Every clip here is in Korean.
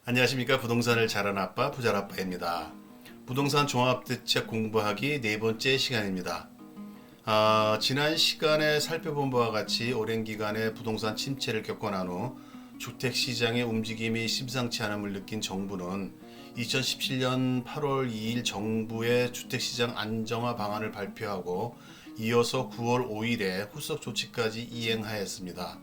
안녕하십니까. 부동산을 잘하는 아빠 부자라빠입니다. 부동산 종합대책 공부하기 네 번째 시간입니다. 지난 시간에 살펴본 바와 같이 오랜 기간의 부동산 침체를 겪고 난 후 주택시장의 움직임이 심상치 않음을 느낀 정부는 2017년 8월 2일 정부의 주택시장 안정화 방안을 발표하고 이어서 9월 5일에 후속 조치까지 이행하였습니다.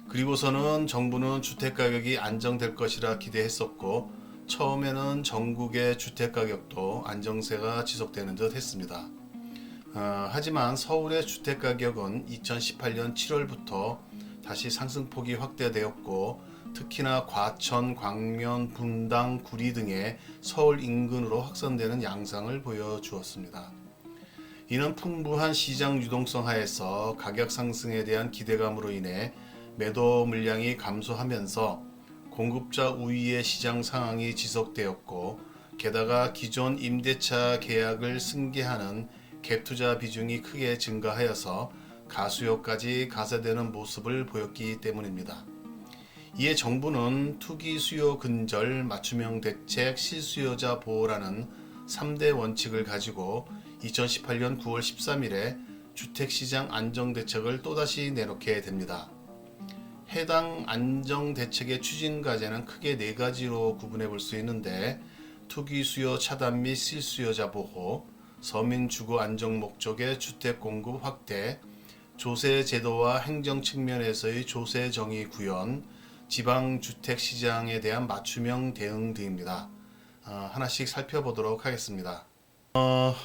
그리고서는 정부는 주택가격이 안정될 것이라 기대했었고 처음에는 전국의 주택가격도 안정세가 지속되는 듯 했습니다. 하지만 서울의 주택가격은 2018년 7월부터 다시 상승폭이 확대되었고 특히나 과천, 광명, 분당, 구리 등의 서울 인근으로 확산되는 양상을 보여주었습니다. 이는 풍부한 시장 유동성 하에서 가격 상승에 대한 기대감으로 인해 매도 물량이 감소하면서 공급자 우위의 시장 상황이 지속되었고 게다가 기존 임대차 계약을 승계하는 갭투자 비중이 크게 증가하여서 가수요까지 가세되는 모습을 보였기 때문입니다. 이에 정부는 투기 수요 근절, 맞춤형 대책, 실수요자 보호라는 3대 원칙을 가지고 2018년 9월 13일에 주택시장 안정대책을 또다시 내놓게 됩니다. 해당 안정대책의 추진 과제는 크게 네 가지로 구분해 볼 수 있는데 투기 수요 차단 및 실수요자 보호, 서민 주거 안정 목적의 주택 공급 확대, 조세 제도와 행정 측면에서의 조세 정의 구현, 지방 주택 시장에 대한 맞춤형 대응 등입니다. 하나씩 살펴보도록 하겠습니다.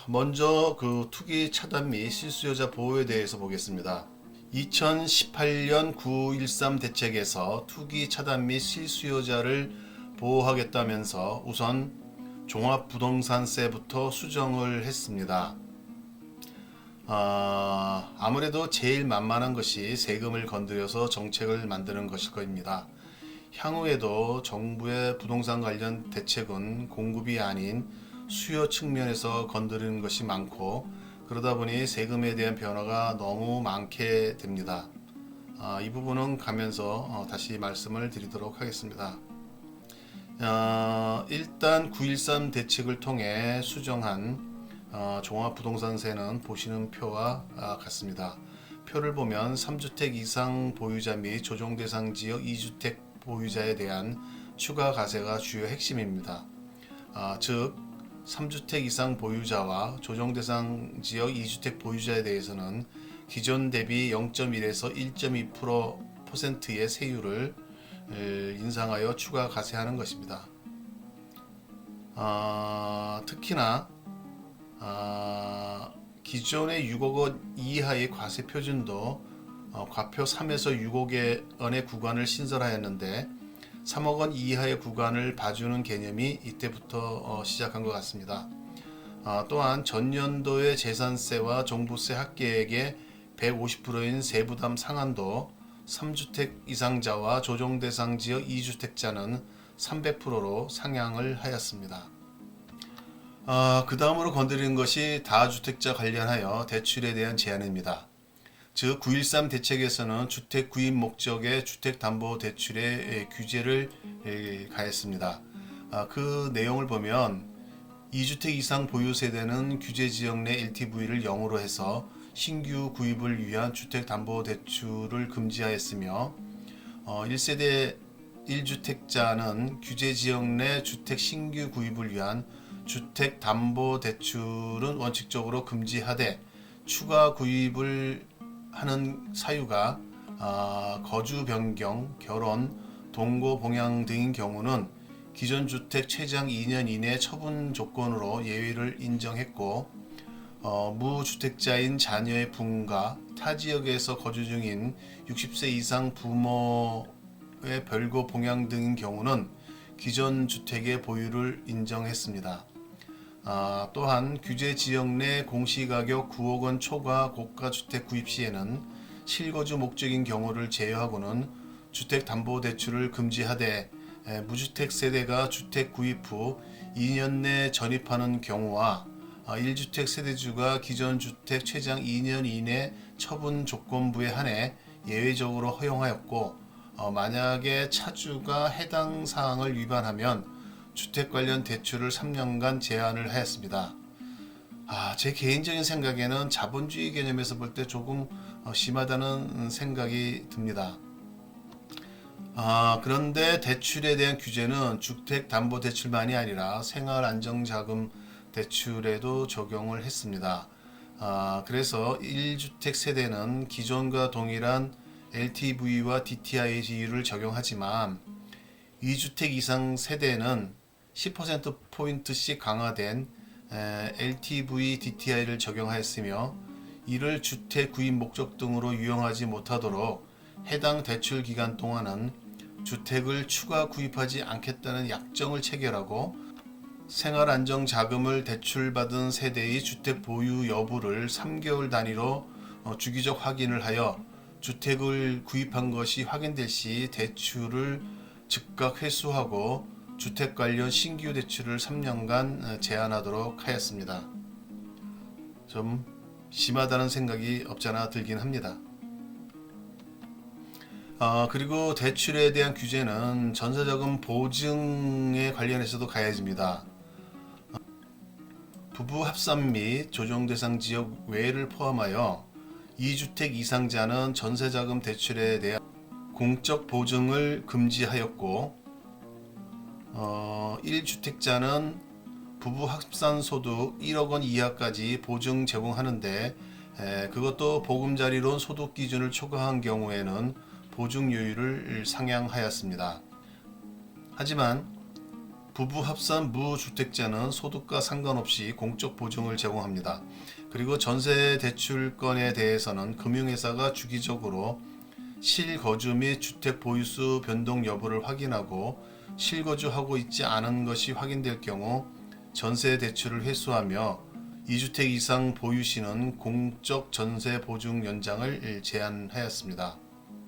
먼저 투기 차단 및 실수요자 보호에 대해서 보겠습니다. 2018년 913 대책에서 투기 차단 및 실수요자를 보호하겠다면서 우선 종합부동산세부터 수정을 했습니다. 아무래도 제일 만만한 것이 세금을 건드려서 정책을 만드는 것일 겁니다. 향후에도 정부의 부동산 관련 대책은 공급이 아닌 수요 측면에서 건드리는 것이 많고 그러다 보니 세금에 대한 변화가 너무 많게 됩니다. 이 부분은 가면서 다시 말씀을 드리도록 하겠습니다. 일단 913 대책을 통해 수정한 종합부동산세는 보시는 표와 같습니다. 표를 보면 3주택 이상 보유자 및 조정대상 지역 2주택 보유자에 대한 추가 과세가 주요 핵심입니다. 즉 3주택 이상 보유자와 조정대상 지역 2주택 보유자에 대해서는 기존 대비 0.1에서 1.2%의 세율을 인상하여 추가 과세하는 것입니다. 특히나 기존의 6억 원 이하의 과세 표준도 과표 3에서 6억 원의 구간을 신설하였는데 3억 원 이하의 구간을 봐주는 개념이 이때부터 시작한 것 같습니다. 또한 전년도의 재산세와 종부세 합계액의 150%인 세부담 상한도 3주택 이상자와 조정대상 지역 2주택자는 300%로 상향을 하였습니다. 그 다음으로 건드리는 것이 다주택자 관련하여 대출에 대한 제한입니다. 즉 913 대책에서는 주택 구입 목적의 주택담보대출에 규제를 가했습니다. 그 내용을 보면 2주택 이상 보유 세대는 규제 지역 내 LTV를 0으로 해서 신규 구입을 위한 주택담보대출을 금지하였으며 1세대 1주택자는 규제 지역 내 주택 신규 구입을 위한 주택담보대출은 원칙적으로 금지하되 추가 구입을 하는 사유가 거주 변경, 결혼, 동거 봉양 등인 경우는 기존 주택 최장 2년 이내 처분 조건으로 예외를 인정했고 무주택자인 자녀의 부모가 타 지역에서 거주 중인 60세 이상 부모의 별거 봉양 등인 경우는 기존 주택의 보유를 인정했습니다. 또한 규제 지역 내 공시가격 9억 원 초과 고가주택 구입 시에는 실거주 목적인 경우를 제외하고는 주택담보대출을 금지하되 무주택 세대가 주택 구입 후 2년 내 전입하는 경우와 1주택 세대주가 기존 주택 최장 2년 이내 처분 조건부에 한해 예외적으로 허용하였고 만약에 차주가 해당 사항을 위반하면 주택 관련 대출을 3년간 제한을 하였습니다. 제 개인적인 생각에는 자본주의 개념에서 볼 때 조금 심하다는 생각이 듭니다. 그런데 대출에 대한 규제는 주택담보대출만이 아니라 생활안정자금 대출에도 적용을 했습니다. 그래서 1주택 세대는 기존과 동일한 LTV와 DTI를 적용하지만 2주택 이상 세대는 10%포인트씩 강화된 LTV DTI를 적용하였으며 이를 주택 구입 목적 등으로 유용하지 못하도록 해당 대출 기간 동안은 주택을 추가 구입하지 않겠다는 약정을 체결하고 생활안정자금을 대출받은 세대의 주택 보유 여부를 3개월 단위로 주기적 확인을 하여 주택을 구입한 것이 확인될 시 대출을 즉각 회수하고 주택 관련 신규 대출을 3년간 제한하도록 하였습니다. 좀 심하다는 생각이 없잖아 들긴 합니다. 그리고 대출에 대한 규제는 전세자금 보증에 관련해서도 가해집니다. 부부 합산 및 조정 대상 지역 외를 포함하여 2주택 이상자는 전세자금 대출에 대한 공적 보증을 금지하였고 1주택자는 부부 합산 소득 1억 원 이하까지 보증 제공하는데 그것도 보금자리론 소득 기준을 초과한 경우에는 보증요율을 상향하였습니다. 하지만 부부 합산 무주택자는 소득과 상관없이 공적 보증을 제공합니다. 그리고 전세 대출건에 대해서는 금융회사가 주기적으로 실거주 및 주택 보유수 변동 여부를 확인하고 실거주하고 있지 않은 것이 확인될 경우 전세 대출을 회수하며 2주택 이상 보유 시는 공적 전세 보증 연장을 제한하였습니다.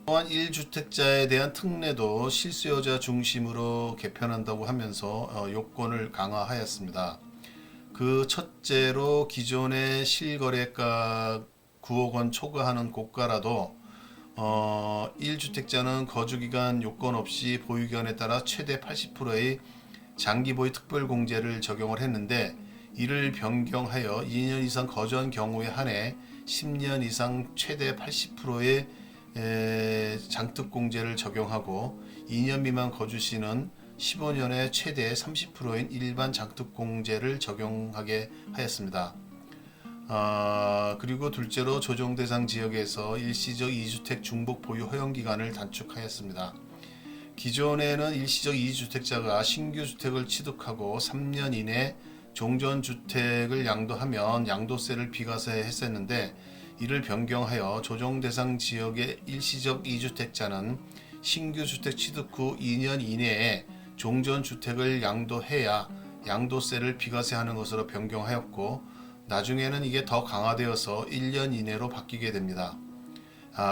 또한 1주택자에 대한 특례도 실수요자 중심으로 개편한다고 하면서 요건을 강화하였습니다. 그 첫째로 기존의 실거래가 9억 원 초과하는 고가라도 1주택자는 거주기간 요건 없이 보유기간에 따라 최대 80%의 장기보유 특별공제를 적용을 했는데 이를 변경하여 2년 이상 거주한 경우에 한해 10년 이상 최대 80%의 장특공제를 적용하고 2년 미만 거주 시는 15년에 최대 30%인 일반 장특공제를 적용하게 하였습니다. 그리고 둘째로 조정대상 지역에서 일시적 2주택 중복 보유 허용기간을 단축하였습니다. 기존에는 일시적 2주택자가 신규 주택을 취득하고 3년 이내 종전주택을 양도하면 양도세를 비과세했었는데 이를 변경하여 조정대상 지역의 일시적 2주택자는 신규 주택 취득 후 2년 이내에 종전주택을 양도해야 양도세를 비과세하는 것으로 변경하였고 나중에는 이게 더 강화되어서 1년 이내로 바뀌게 됩니다.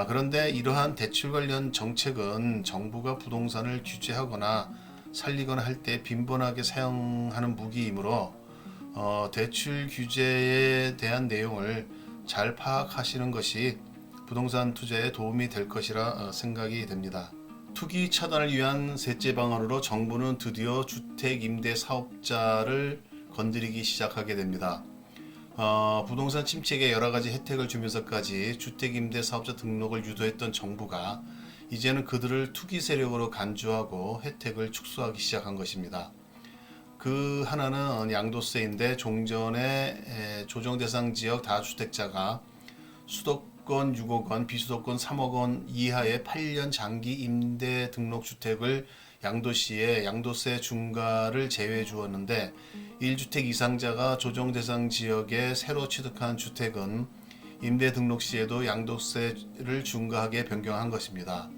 그런데 이러한 대출 관련 정책은 정부가 부동산을 규제하거나 살리거나 할 때 빈번하게 사용하는 무기이므로 대출 규제에 대한 내용을 잘 파악하시는 것이 부동산 투자에 도움이 될 것이라 생각이 됩니다. 투기 차단을 위한 셋째 방안으로 정부는 드디어 주택 임대 사업자를 건드리기 시작하게 됩니다. 부동산 침체에 여러 가지 혜택을 주면서까지 주택 임대 사업자 등록을 유도했던 정부가 이제는 그들을 투기 세력으로 간주하고 혜택을 축소하기 시작한 것입니다. 그 하나는 양도세인데 종전에 조정대상 지역 다주택자가 수도권 6억 원, 비수도권 3억 원 이하의 8년 장기 임대 등록 주택을 양도시에 양도세 중과를 제외해 주었는데 1주택 이상자가 조정대상 지역에 새로 취득한 주택은 임대 등록 시에도 양도세를 중과하게 변경한 것입니다.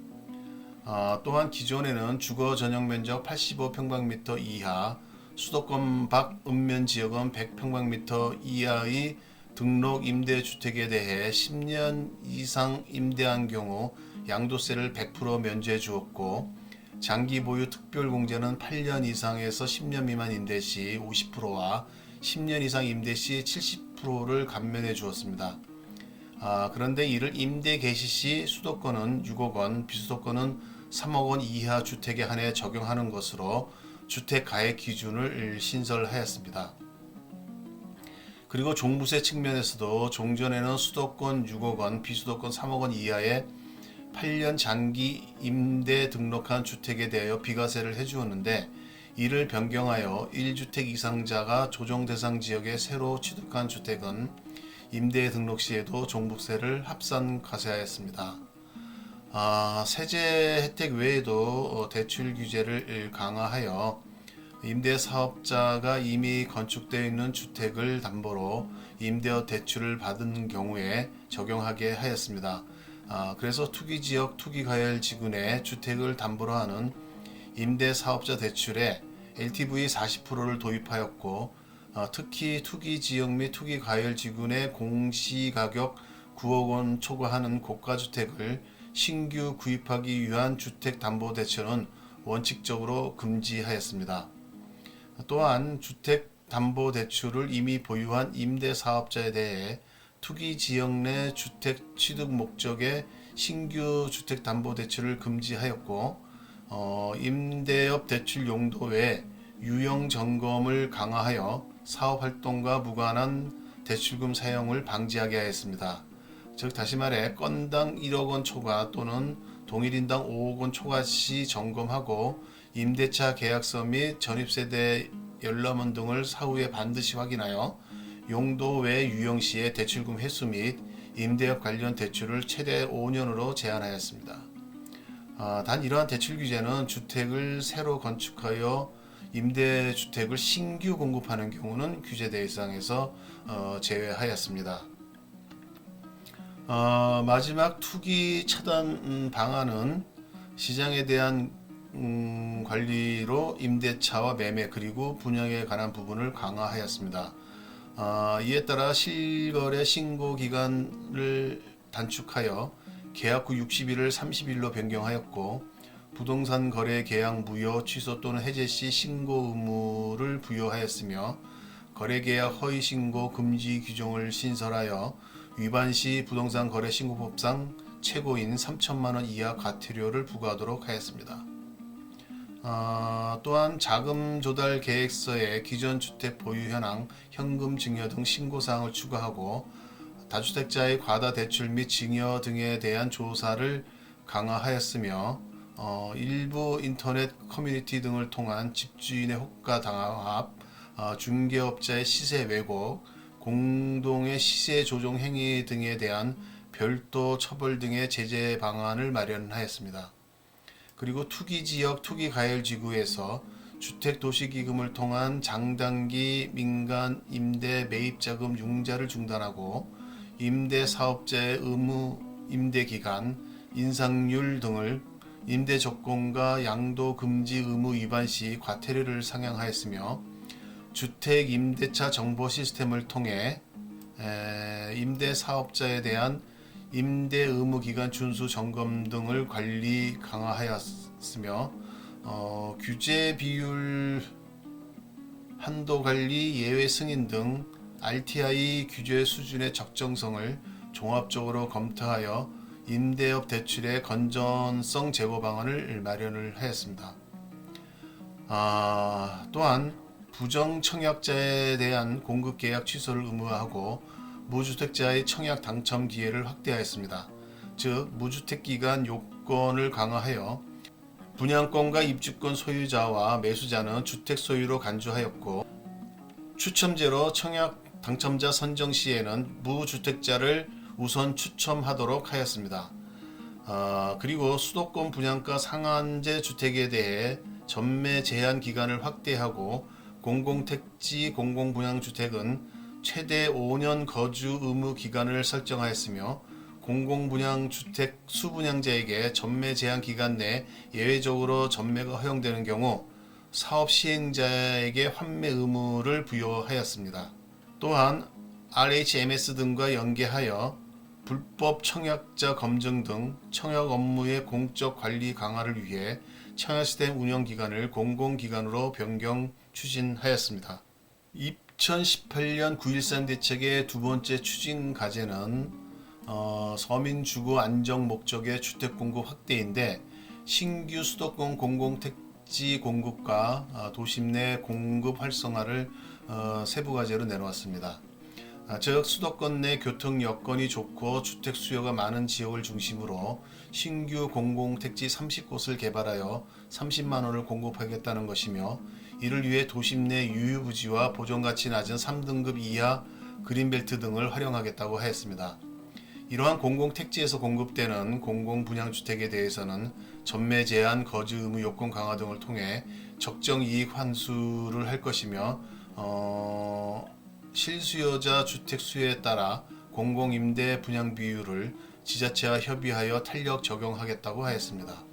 또한 기존에는 주거 전용 면적 85평방미터 이하, 수도권 밖 읍면 지역은 100평방미터 이하의 등록 임대주택에 대해 10년 이상 임대한 경우 양도세를 100% 면제해 주었고 장기 보유 특별공제는 8년 이상에서 10년 미만 임대 시 50%와 10년 이상 임대 시 70%를 감면해 주었습니다. 그런데 이를 임대 개시 시 수도권은 6억 원, 비수도권은 3억 원 이하 주택에 한해 적용하는 것으로 주택 가액 기준을 신설하였습니다. 그리고 종부세 측면에서도 종전에는 수도권 6억 원, 비수도권 3억 원 이하의 8년 장기 임대 등록한 주택에 대하여 비과세를 해주었는데, 이를 변경하여 1주택 이상자가 조정 대상 지역에 새로 취득한 주택은 임대 등록 시에도 종부세를 합산 과세하였습니다. 세제 혜택 외에도 대출 규제를 강화하여 임대사업자가 이미 건축되어 있는 주택을 담보로 임대업 대출을 받은 경우에 적용하게 하였습니다. 그래서 투기지역 투기과열지구 내 주택을 담보로 하는 임대사업자 대출에 LTV 40%를 도입하였고, 특히 투기지역 및 투기과열지구 내 공시가격 9억 원 초과하는 고가주택을 신규 구입하기 위한 주택담보대출은 원칙적으로 금지하였습니다. 또한 주택담보대출을 이미 보유한 임대사업자에 대해 투기지역 내 주택 취득 목적의 신규 주택담보대출을 금지하였고, 임대업 대출 용도 외 유형 점검을 강화하여 사업활동과 무관한 대출금 사용을 방지하게 하였습니다. 즉 다시 말해 건당 1억 원 초과 또는 동일인당 5억 원 초과 시 점검하고, 임대차 계약서 및 전입세대 열람원 등을 사후에 반드시 확인하여 용도 외 유형 시에 대출금 회수 및 임대업 관련 대출을 최대 5년으로 제한하였습니다. 단 이러한 대출 규제는 주택을 새로 건축하여 임대주택을 신규 공급하는 경우는 규제 대상에서 제외하였습니다. 마지막 투기 차단 방안은 시장에 대한 관리로 임대차와 매매 그리고 분양에 관한 부분을 강화하였습니다. 이에 따라 실거래 신고 기간을 단축하여 계약 후 60일을 30일로 변경하였고, 부동산 거래 계약 무효, 취소 또는 해제 시 신고 의무를 부여하였으며, 거래 계약 허위 신고 금지 규정을 신설하여 위반 시 부동산 거래 신고법상 최고인 3천만 원 이하 과태료를 부과하도록 하였습니다. 또한 자금 조달 계획서에 기존 주택 보유 현황, 현금 증여 등 신고 사항을 추가하고, 다주택자의 과다 대출 및 증여 등에 대한 조사를 강화하였으며, 일부 인터넷 커뮤니티 등을 통한 집주인의 호가 당합, 중개업자의 시세 왜곡, 공동의 시세 조정 행위 등에 대한 별도 처벌 등의 제재 방안을 마련하였습니다. 그리고 투기지역 투기과열지구에서 주택도시기금을 통한 장단기 민간 임대 매입자금 융자를 중단하고, 임대사업자의 의무 임대기간, 인상률 등을 임대조건과 양도금지 의무 위반 시 과태료를 상향하였으며, 주택임대차 정보 시스템을 통해 임대사업자에 대한 임대 의무 기간 준수 점검 등을 관리 강화하였으며, 규제 비율, 한도 관리, 예외 승인 등 RTI 규제 수준의 적정성을 종합적으로 검토하여 임대업 대출의 건전성 제고 방안을 마련을 하였습니다. 또한 부정 청약자에 대한 공급 계약 취소를 의무화하고, 무주택자의 청약 당첨 기회를 확대하였습니다. 즉 무주택 기간 요건을 강화하여 분양권과 입주권 소유자와 매수자는 주택 소유로 간주하였고, 추첨제로 청약 당첨자 선정 시에는 무주택자를 우선 추첨하도록 하였습니다. 그리고 수도권 분양가 상한제 주택에 대해 전매 제한 기간을 확대하고, 공공택지 공공분양주택은 최대 5년 거주 의무 기간을 설정하였으며, 공공분양주택 수분양자에게 전매 제한 기간 내 예외적으로 전매가 허용되는 경우 사업 시행자에게 환매 의무를 부여하였습니다. 또한 RHMS 등과 연계하여 불법 청약자 검증 등 청약 업무의 공적 관리 강화를 위해 청약시스템 운영 기간을 공공기관으로 변경 추진하였습니다. 2018년 9.13 대책의 두 번째 추진 과제는 서민 주거 안정 목적의 주택 공급 확대인데, 신규 수도권 공공택지 공급과 도심 내 공급 활성화를 세부 과제로 내놓았습니다. 즉 수도권 내 교통 여건이 좋고 주택 수요가 많은 지역을 중심으로 신규 공공택지 30곳을 개발하여 30만 원을 공급하겠다는 것이며, 이를 위해 도심 내 유휴부지와 보존가치 낮은 3등급 이하 그린벨트 등을 활용하겠다고 하였습니다. 이러한 공공택지에서 공급되는 공공분양주택에 대해서는 전매 제한, 거주 의무 요건 강화 등을 통해 적정 이익 환수를 할 것이며, 실수요자 주택 수요에 따라 공공임대 분양 비율을 지자체와 협의하여 탄력 적용하겠다고 하였습니다.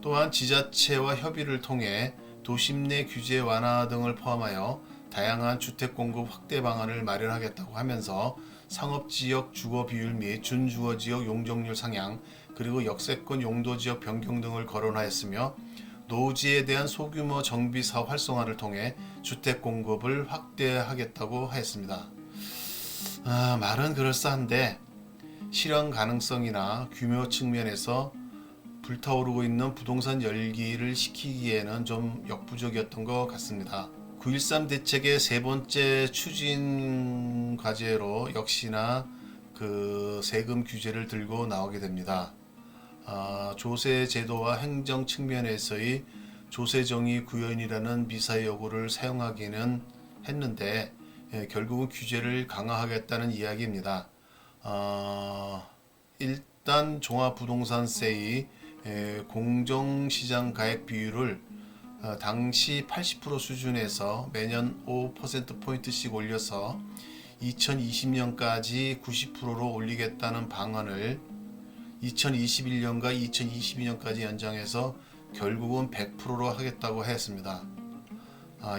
또한 지자체와 협의를 통해 도심 내 규제 완화 등을 포함하여 다양한 주택 공급 확대 방안을 마련하겠다고 하면서 상업지역 주거 비율 및 준주거지역 용적률 상향, 그리고 역세권 용도지역 변경 등을 거론하였으며, 노후지에 대한 소규모 정비 사업 활성화를 통해 주택 공급을 확대하겠다고 하였습니다. 말은 그럴싸한데 실현 가능성이나 규모 측면에서 불타오르고 있는 부동산 열기를 식히기에는 좀 역부족이었던 것 같습니다. 9.13 대책의 세 번째 추진 과제로 역시나 그 세금 규제를 들고 나오게 됩니다. 조세 제도와 행정 측면에서의 조세정의 구현이라는 미사의 요구를 사용하기는 했는데, 결국은 규제를 강화하겠다는 이야기입니다. 일단 종합부동산세의 공정시장 가액 비율을 당시 80% 수준에서 매년 5%포인트씩 올려서 2020년까지 90%로 올리겠다는 방안을 2021년과 2022년까지 연장해서 결국은 100%로 하겠다고 했습니다.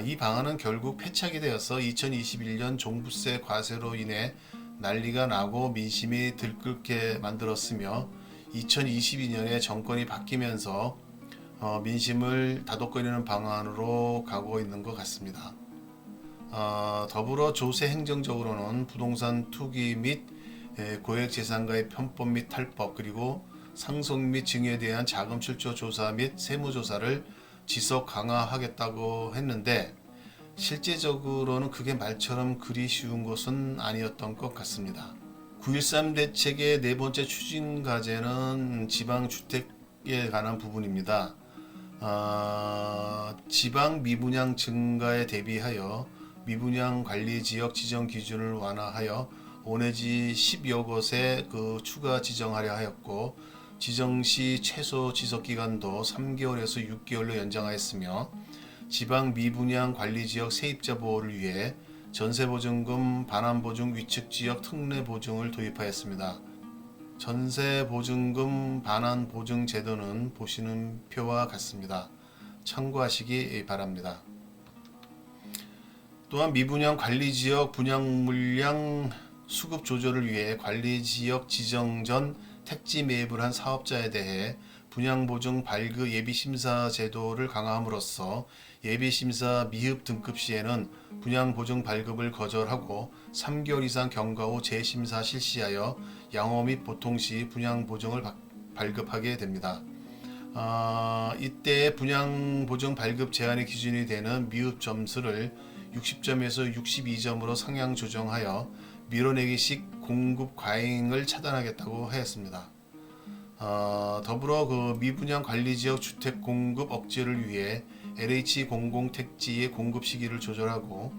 이 방안은 결국 패착이 되어서 2021년 종부세 과세로 인해 난리가 나고 민심이 들끓게 만들었으며, 2022년에 정권이 바뀌면서 민심을 다독거리는 방안으로 가고 있는 것 같습니다. 더불어 조세 행정적으로는 부동산 투기 및 고액재산가의 편법 및 탈법, 그리고 상속 및 증여에 대한 자금 출처 조사 및 세무조사를 지속 강화하겠다고 했는데, 실제적으로는 그게 말처럼 그리 쉬운 것은 아니었던 것 같습니다. 9.13 대책의 네 번째 추진 과제는 지방주택에 관한 부분입니다. 지방 미분양 증가에 대비하여 미분양 관리지역 지정 기준을 완화하여 5 내지 10여 곳에 추가 지정하려 하였고, 지정시 최소 지속기간도 3개월에서 6개월로 연장하였으며, 지방 미분양 관리지역 세입자 보호를 위해 전세보증금 반환보증 위축지역 특례보증을 도입하였습니다. 전세보증금 반환보증 제도는 보시는 표와 같습니다. 참고하시기 바랍니다. 또한 미분양 관리지역 분양 물량 수급 조절을 위해 관리지역 지정 전 택지 매입을 한 사업자에 대해 분양보증 발급 예비심사 제도를 강화함으로써 예비심사 미흡 등급 시에는 분양보증 발급을 거절하고 3개월 이상 경과 후 재심사 실시하여 양호 및 보통 시 분양보증을 발급하게 됩니다. 이때 분양보증 발급 제한의 기준이 되는 미흡 점수를 60점에서 62점으로 상향 조정하여 밀어내기식 공급 과잉을 차단하겠다고 하였습니다. 더불어 미분양 관리지역 주택 공급 억제를 위해 LH 공공택지의 공급 시기를 조절하고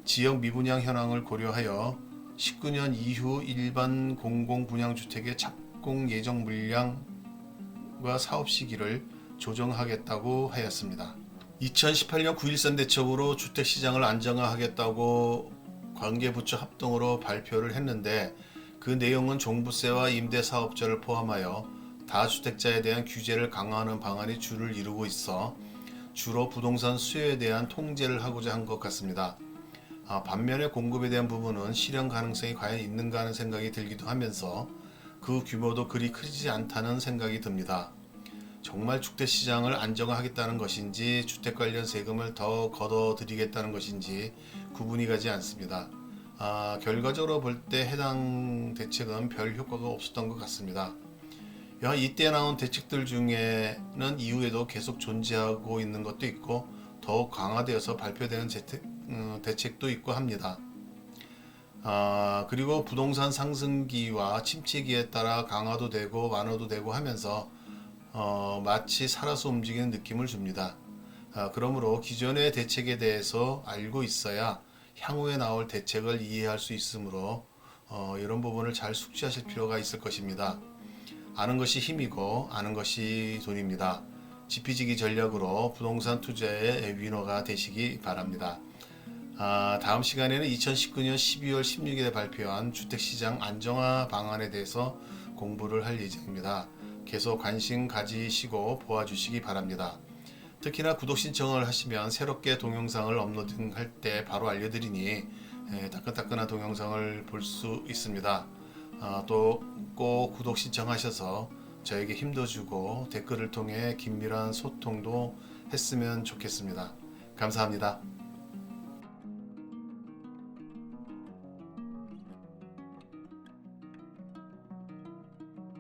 지역 미분양 현황을 고려하여 19년 이후 일반 공공분양주택의 착공 예정 물량과 사업 시기를 조정하겠다고 하였습니다. 2018년 9.13 대책으로 주택시장을 안정화하겠다고 관계부처 합동으로 발표를 했는데, 그 내용은 종부세와 임대사업자를 포함하여 다주택자에 대한 규제를 강화하는 방안이 주를 이루고 있어 주로 부동산 수요에 대한 통제를 하고자 한 것 같습니다. 반면에 공급에 대한 부분은 실현 가능성이 과연 있는가 하는 생각이 들기도 하면서 그 규모도 그리 크지 않다는 생각이 듭니다. 정말 주택시장을 안정화하겠다는 것인지 주택 관련 세금을 더 걷어들이겠다는 것인지 구분이 가지 않습니다. 결과적으로 볼 때 해당 대책은 별 효과가 없었던 것 같습니다. 이때 나온 대책들 중에는 이후에도 계속 존재하고 있는 것도 있고 더욱 강화되어서 발표되는 대책도 있고 합니다. 그리고 부동산 상승기와 침체기에 따라 강화도 되고 완화도 되고 하면서 마치 살아서 움직이는 느낌을 줍니다. 그러므로 기존의 대책에 대해서 알고 있어야 향후에 나올 대책을 이해할 수 있으므로 이런 부분을 잘 숙지하실 필요가 있을 것입니다. 아는 것이 힘이고 아는 것이 돈입니다. 지피지기 전략으로 부동산 투자의 위너가 되시기 바랍니다. 다음 시간에는 2019년 12월 16일에 발표한 주택시장 안정화 방안에 대해서 공부를 할 예정입니다. 계속 관심 가지시고 보아주시기 바랍니다. 특히나 구독 신청을 하시면 새롭게 동영상을 업로드할 때 바로 알려드리니 따끈따끈한 동영상을 볼 수 있습니다. 또 꼭 구독 신청하셔서 저에게 힘도 주고 댓글을 통해 긴밀한 소통도 했으면 좋겠습니다. 감사합니다.